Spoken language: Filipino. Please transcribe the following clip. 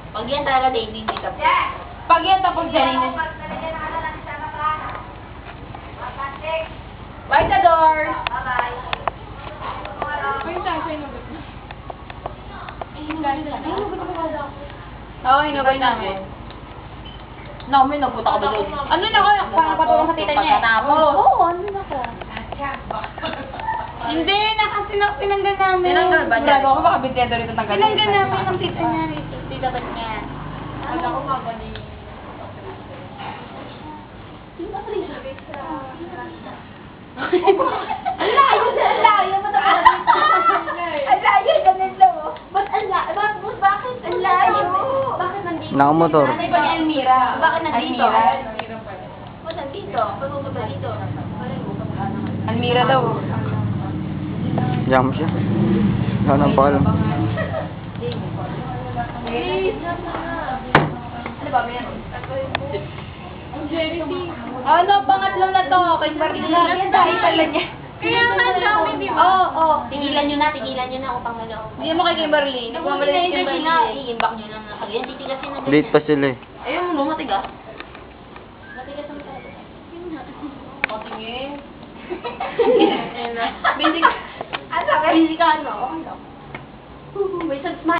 Pag yan talaga daily, hindi ka po. Pag yan tapos dyan, Bye the door! Oo, inubay namin. Namin, napunta ka ba doon? Ano na ko? Patulong sa tita niya. Pagkatapos. Oo, ano na ko? Hindi, tinanggal namin. Tinanggal ba niya? Bravo ako, baka bigyan rito tanggal. Tinanggal namin ang tita niya rito. Tita ba niya? Wala ko mabali. Ang layo mo na ang layo, ganun lang oh. Ba't ang layo? Bakit ang layo? Bakit nandito? Nakamotor. Ano ba ni Elmira? Bakit nandito? Elmira. Ba't nandito? Pag-upunta dito? Elmira daw. Diyan mo siya. Wala nang pakalam. Ano ba, meron? Ano, pangatlo na to? Kay Marlene. Yan dahil pala niya. Kaya nga dami, di ba? Oo. Tigilan nyo na utang na loob. Hindi mo kay Marlene. Nagmamalit kay Marlene. I-imbak nyo lang na kayo. Yan, titigasin na. Late pa sila eh. Ayun mo, matigas. Matigas ang tayo. O, tingin. Ayun na. Busy ka. Ano? Busy ka, ano? May smile.